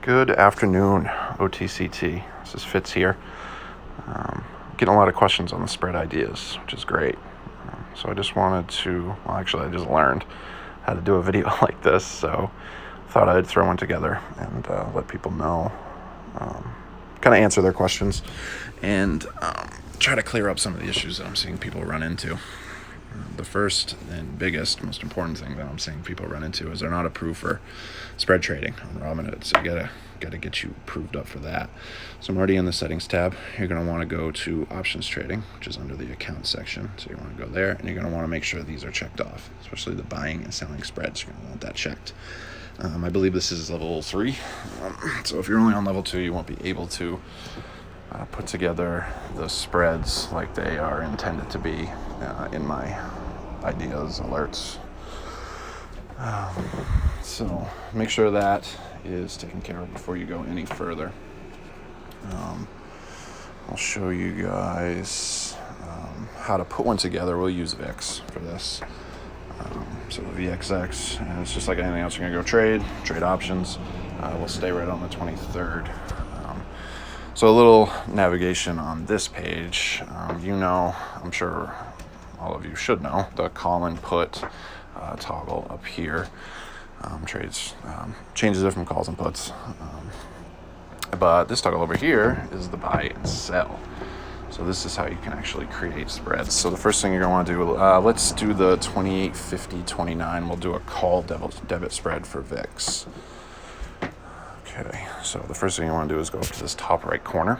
Good afternoon, OTCT. This is Fitz here. Getting a lot of questions on the spread ideas, which is great. So I just wanted to, I just learned how to do a video like this, so thought I'd throw one together and let people know, kind of answer their questions and try to clear up some of the issues that I'm seeing people run into. The first and biggest, most important thing that I'm seeing people run into is they're not approved for spread trading on Robinhood. So you gotta get you approved up for that. So I'm already in the settings tab. You're gonna want to go to options trading, which is under the account section. So you want to go there, and you're gonna want to make sure these are checked off, especially the buying and selling spreads. You're gonna want that checked. I believe this is level 3. So if you're only on level 2, you won't be able to put together the spreads like they are intended to be in my ideas, alerts. So make sure that is taken care of before you go any further. I'll show you guys how to put one together. We'll use VIX for this. So the VXX, and it's just like anything else. You're gonna go trade options. We'll stay right on the 23rd. So a little navigation on this page. I'm sure all of you should know, the call and put toggle up here. Trades changes it from calls and puts. But this toggle over here is the buy and sell. So this is how you can actually create spreads. So the first thing you're going to want to do, let's do the 28.50.29. We'll do a call debit spread for VIX. Okay, so the first thing you want to do is go up to this top right corner,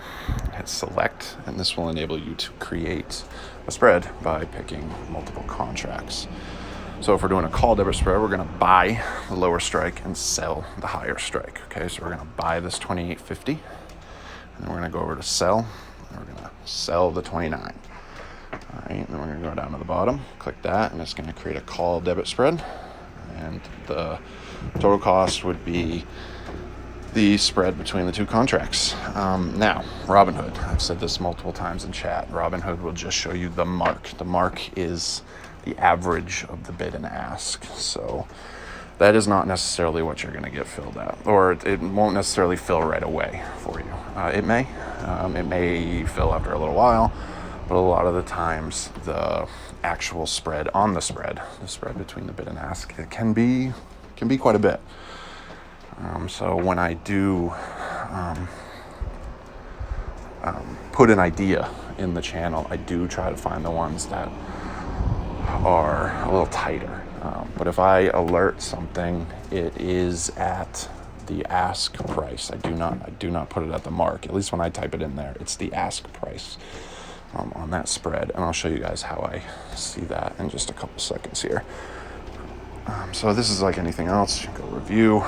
hit select, and this will enable you to create a spread by picking multiple contracts. So if we're doing a call debit spread, we're going to buy the lower strike and sell the higher strike. Okay, so we're going to buy this 28.50, and then we're going to go over to sell, and we're going to sell the 29. All right, and then we're going to go down to the bottom, click that, and it's going to create a call debit spread, and the total cost would be the spread between the two contracts. Now, Robinhood, I've said this multiple times in chat, Robinhood will just show you the mark. The mark is the average of the bid and ask. So that is not necessarily what you're going to get filled at, or it won't necessarily fill right away for you. It may fill after a little while, but a lot of the times the actual spread on the spread between the bid and ask, it can be quite a bit. So when I do put an idea in the channel, I do try to find the ones that are a little tighter. But if I alert something, it is at the ask price. I do not put it at the mark. At least when I type it in there, it's the ask price on that spread. And I'll show you guys how I see that in just a couple seconds here. So this is like anything else. You can go review.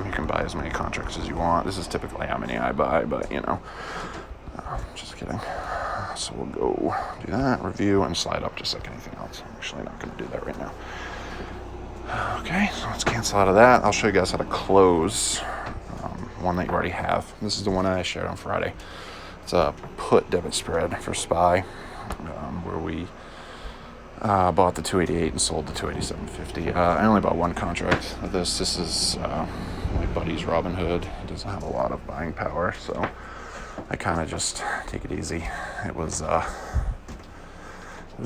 You can buy as many contracts as you want. This is typically how many I buy, but just kidding. So we'll go do that, review, and slide up just like anything else. I'm actually not going to do that right now. Okay, so let's cancel out of that. I'll show you guys how to close one that you already have. This is the one I shared on Friday. It's a put debit spread for SPY, where we bought the 288 and sold the 287.50. I only bought one contract of this. This is my buddy's Robinhood. He doesn't have a lot of buying power, so I kind of just take it easy. It was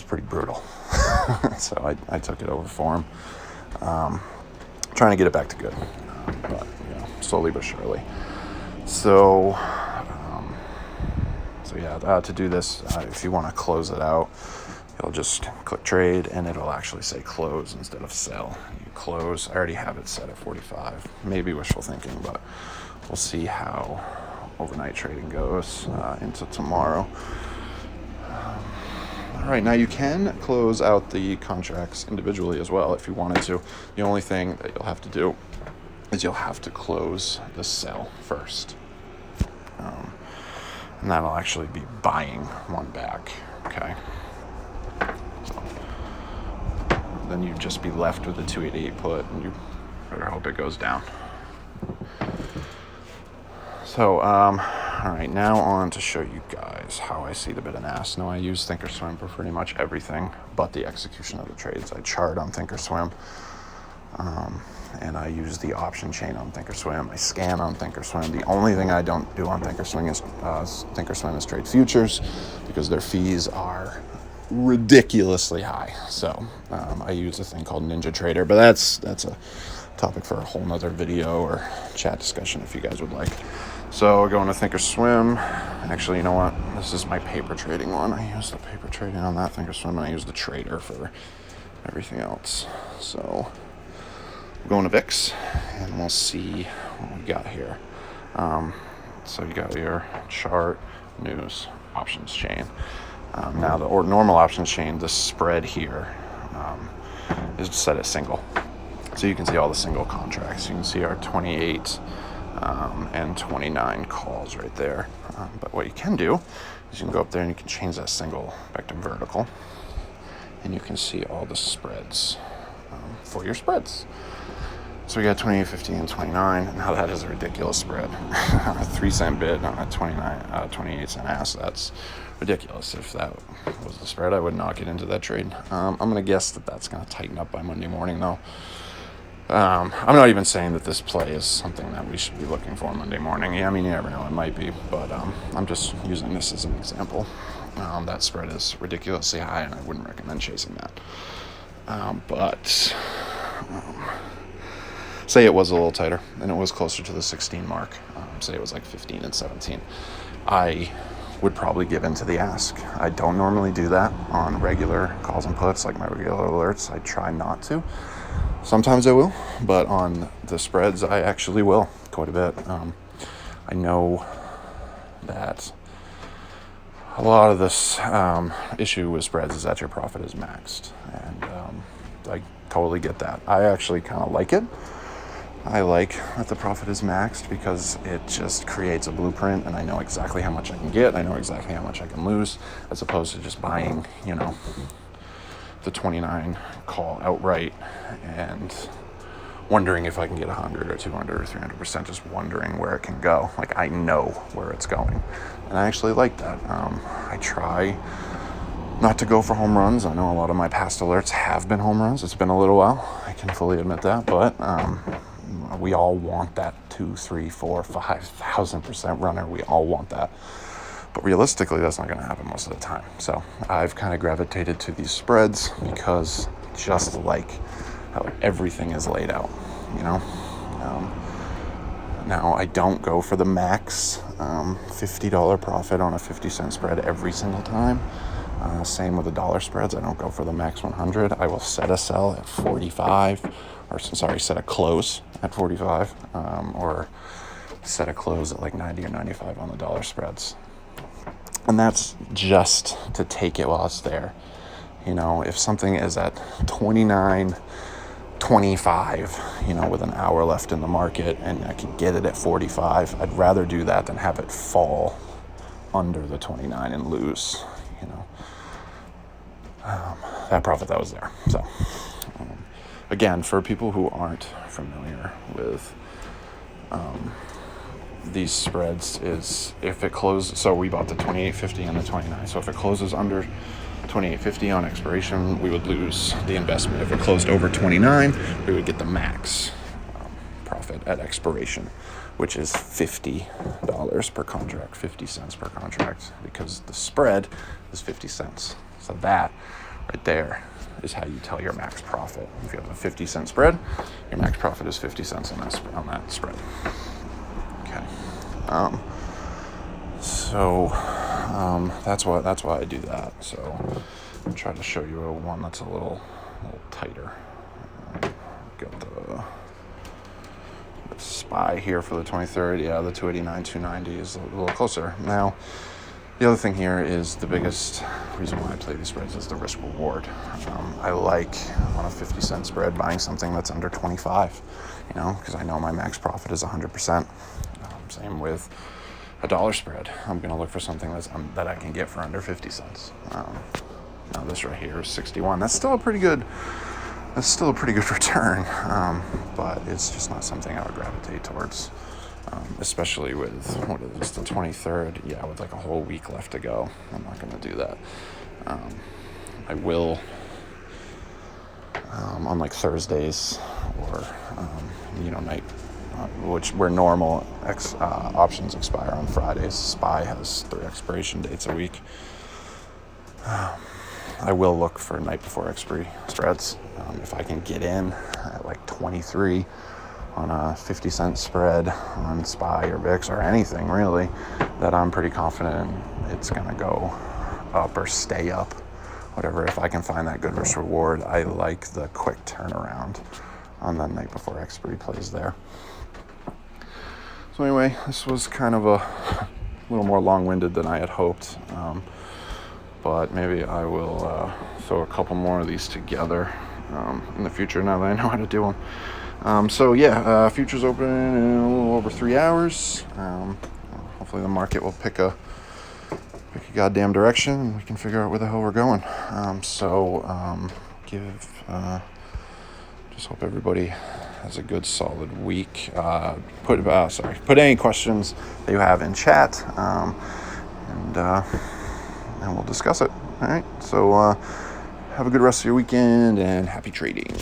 pretty brutal. So I took it over for him. Trying to get it back to good, but slowly but surely. So to do this, if you want to close it out, you'll just click trade, and it'll actually say close instead of sell. You close. I already have it set at 45. Maybe wishful thinking, but we'll see how overnight trading goes into tomorrow. All right, now you can close out the contracts individually as well if you wanted to. The only thing that you'll have to do is you'll have to close the sell first. And that'll actually be buying one back, okay? So then you'd just be left with the 288 put, and you better hope it goes down. So, all right, now on to show you guys how I see the bid and ask. Now, I use Thinkorswim for pretty much everything but the execution of the trades. I chart on Thinkorswim. And I use the option chain on Thinkorswim. I scan on Thinkorswim. The only thing I don't do on Thinkorswim is trade futures, because their fees are ridiculously high. So I use a thing called Ninja Trader, but that's a topic for a whole nother video or chat discussion if you guys would like. So we're going to Thinkorswim. Actually, you know what? This is my paper trading one. I use the paper trading on that Thinkorswim, and I use the trader for everything else. So we're going to VIX, and we'll see what we got here. So you got your chart, news, options chain. Now the normal options chain, the spread here is set as single. So you can see all the single contracts. You can see our 28 and 29 calls right there. But what you can do is you can go up there and you can change that single back to vertical. And you can see all the spreads for your spreads. So we got 28, 50, and 29. Now that is a ridiculous spread. A 3-cent bid on a 28-cent ask. That's ridiculous. If that was the spread, I would not get into that trade. I'm going to guess that that's going to tighten up by Monday morning, though. I'm not even saying that this play is something that we should be looking for Monday morning. Yeah, I mean, you never know, it might be, but I'm just using this as an example. That spread is ridiculously high, and I wouldn't recommend chasing that. But say it was a little tighter, and it was closer to the 16 mark. Say it was like 15 and 17. I would probably give in to the ask. I don't normally do that on regular calls and puts, like my regular alerts. I try not to. Sometimes I will, but on the spreads, I actually will quite a bit. I know that a lot of this issue with spreads is that your profit is maxed, and I totally get that. I actually kind of like it. I like that the profit is maxed because it just creates a blueprint, and I know exactly how much I can get. I know exactly how much I can lose, as opposed to just buying, the 29 call outright and wondering if I can get 100 or 200 or 300%, just wondering where it can go. Like, I know where it's going, and I actually like that. I try not to go for home runs. I know a lot of my past alerts have been home runs. It's been a little while, I can fully admit that, but we all want that 2, 3, 4, 5,000% runner. We all want that. But realistically, that's not going to happen most of the time. So I've kind of gravitated to these spreads because just like how everything is laid out, Now, I don't go for the max $50 profit on a 50-cent spread every single time. Same with the dollar spreads. I don't go for the max 100. I will set a sell at 45, set a close at 45, or set a close at like 90 or 95 on the dollar spreads. And that's just to take it while it's there. If something is at 29.25, with an hour left in the market, and I could get it at 45, I'd rather do that than have it fall under the 29 and lose, that profit that was there. So, again, for people who aren't familiar with these spreads, is if it closes, so we bought the 28.50 and the 29, so if it closes under 28.50 on expiration, we would lose the investment. If it closed over 29, we would get the max profit at expiration, which is $50 per contract, 50 cents per contract, because the spread is 50 cents. So that right there is how you tell your max profit. If you have a 50-cent spread, your max profit is 50 cents on that spread. Okay. That's why I do that. So I'll try to show you one that's a little tighter. Got the SPY here for the 23rd. Yeah, the 289, 290 is a little closer. Now, the other thing here is the biggest reason why I play these spreads is the risk reward. I like on a 50-cent spread buying something that's under 25, because I know my max profit is 100%. Same with a dollar spread. I'm going to look for something that I can get for under 50 cents. Now this right here is 61. That's still a pretty good return, but it's just not something I would gravitate towards, especially with, what is this, the 23rd? Yeah, with like a whole week left to go. I'm not going to do that. I will on like Thursdays or night, where normal options expire on Fridays. SPY has 3 expiration dates a week. I will look for night before expiry spreads. If I can get in at like 23 on a 50-cent spread on SPY or VIX or anything really, that I'm pretty confident it's going to go up or stay up, whatever. If I can find that good risk reward, I like the quick turnaround on the night before expiry plays there. So anyway, this was kind of a little more long-winded than I had hoped, but maybe I will throw a couple more of these together in the future now that I know how to do them. Futures open in a little over 3 hours. Hopefully the market will pick a goddamn direction and we can figure out where the hell we're going. Just hope everybody has a good solid week. Put any questions that you have in chat, and we'll discuss it. All right. So have a good rest of your weekend and happy trading.